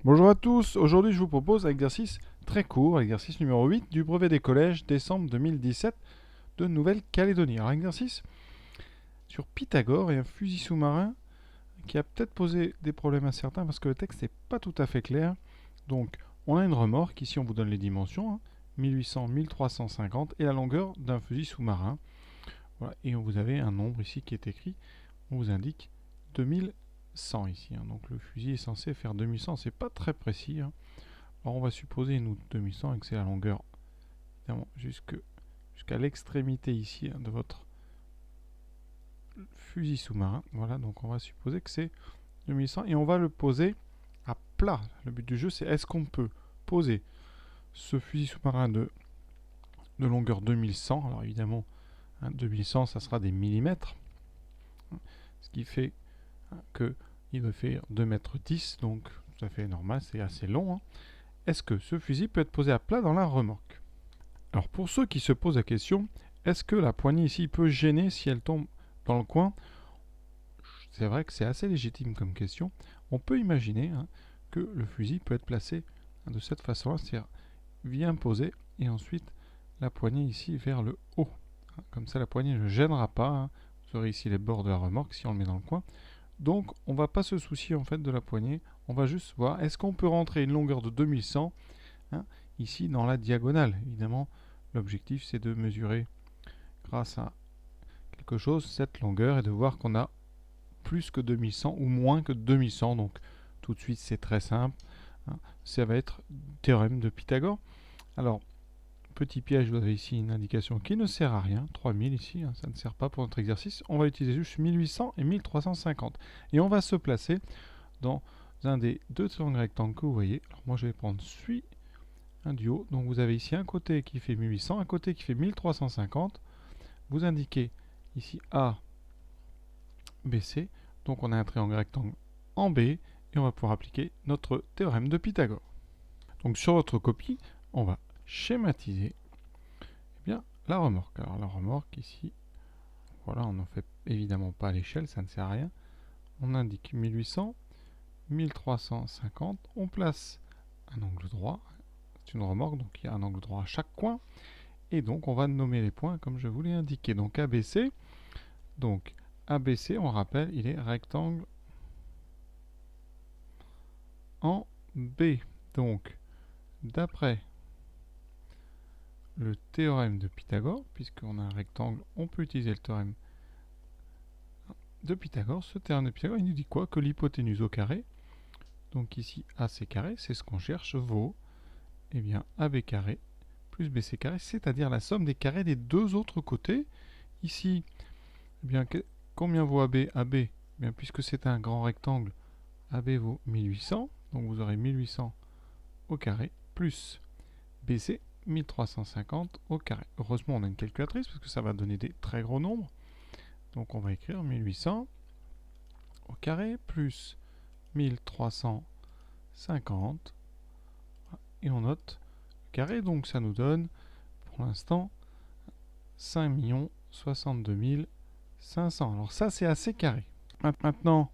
Bonjour à tous, aujourd'hui je vous propose un exercice très court, exercice numéro 8 du brevet des collèges décembre 2017 de Nouvelle-Calédonie. Alors exercice sur Pythagore et un fusil sous-marin qui a peut-être posé des problèmes à certains parce que le texte n'est pas tout à fait clair. Donc on a une remorque, ici on vous donne les dimensions, 1800, 1350 et la longueur d'un fusil sous-marin. Voilà, et vous avez un nombre ici qui est écrit, on vous indique 2100 ici. Donc le fusil est censé faire 2100, c'est pas très précis. Alors on va supposer nous 2100 et que c'est la longueur évidemment jusqu'à l'extrémité ici de votre fusil sous-marin. Voilà, donc on va supposer que c'est 2100 et on va le poser à plat. Le but du jeu c'est est-ce qu'on peut poser ce fusil sous-marin de longueur 2100. Alors évidemment 2100 ça sera des millimètres, ce qui fait que il doit faire 2,10 m, donc tout à fait normal, c'est assez long. Est-ce que ce fusil peut être posé à plat dans la remorque? Alors pour ceux qui se posent la question, est-ce que la poignée ici peut gêner si elle tombe dans le coin? C'est vrai que c'est assez légitime comme question. On peut imaginer que le fusil peut être placé de cette façon-là, c'est-à-dire bien posé et ensuite la poignée ici vers le haut. Comme ça la poignée ne gênera pas. Vous aurez ici les bords de la remorque si on le met dans le coin. Donc on ne va pas se soucier en fait de la poignée, on va juste voir est-ce qu'on peut rentrer une longueur de 2100 ici dans la diagonale. Évidemment l'objectif c'est de mesurer grâce à quelque chose cette longueur et de voir qu'on a plus que 2100 ou moins que 2100. Donc tout de suite c'est très simple, ça va être théorème de Pythagore. Alors petit piège, vous avez ici une indication qui ne sert à rien, 3000 ici, ça ne sert pas pour notre exercice. On va utiliser juste 1800 et 1350. Et on va se placer dans un des deux triangles rectangles que vous voyez. Alors moi je vais prendre celui un du haut. Donc vous avez ici un côté qui fait 1800, un côté qui fait 1350. Vous indiquez ici A, B, C. Donc on a un triangle rectangle en B et on va pouvoir appliquer notre théorème de Pythagore. Donc sur votre copie, on va schématiser la remorque. Alors la remorque ici, voilà, on n'en fait évidemment pas à l'échelle, ça ne sert à rien. On indique 1800, 1350, on place un angle droit, c'est une remorque, donc il y a un angle droit à chaque coin, et donc on va nommer les points comme je vous l'ai indiqué. Donc ABC, on rappelle, il est rectangle en B. Donc d'après le théorème de Pythagore, puisqu'on a un rectangle, on peut utiliser le théorème de Pythagore. Ce théorème de Pythagore, il nous dit quoi? Que l'hypoténuse au carré, donc ici AC carré, c'est ce qu'on cherche, vaut bien AB carré plus BC carré, c'est-à-dire la somme des carrés des deux autres côtés. Ici, combien vaut AB? AB, bien, puisque c'est un grand rectangle, AB vaut 1800, donc vous aurez 1800 au carré, plus BC, 1350 au carré. Heureusement, on a une calculatrice, parce que ça va donner des très gros nombres. Donc on va écrire 1800 au carré, plus 1350, et on note le carré, donc ça nous donne, pour l'instant, 5 62 500. Alors ça, c'est AC carré. Maintenant,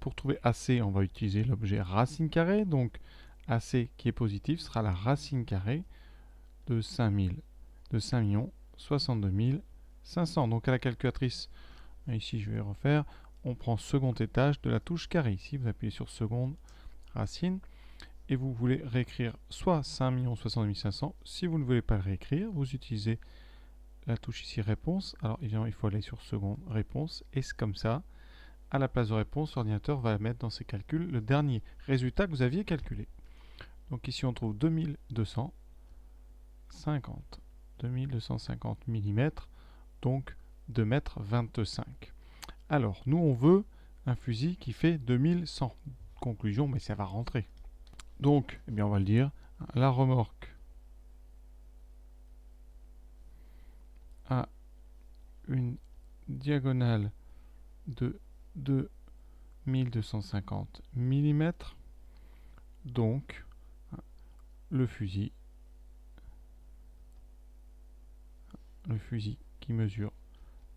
pour trouver AC, on va utiliser l'objet racine carrée. Donc AC qui est positif sera la racine carrée de 5 62 500. Donc à la calculatrice, ici je vais refaire, on prend second étage de la touche carré. Ici, vous appuyez sur seconde racine et vous voulez réécrire soit 5 62 500. Si vous ne voulez pas le réécrire, vous utilisez la touche ici réponse. Alors évidemment, il faut aller sur seconde réponse et c'est comme ça. À la place de réponse, l'ordinateur va mettre dans ses calculs le dernier résultat que vous aviez calculé. Donc ici, on trouve 2250 mm, donc 2,25 m. Alors, nous, on veut un fusil qui fait 2100. Conclusion, mais ça va rentrer. Donc, on va le dire, la remorque a une diagonale de 2250 mm. Donc, le fusil qui mesure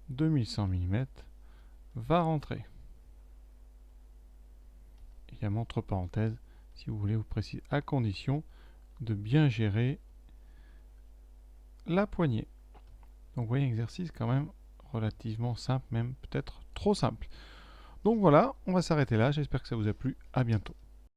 2100 mm va rentrer. Évidemment, entre parenthèses, si vous voulez, vous précise à condition de bien gérer la poignée. Donc vous voyez, exercice quand même relativement simple, même peut-être trop simple. Donc voilà, on va s'arrêter là. J'espère que ça vous a plu. À bientôt.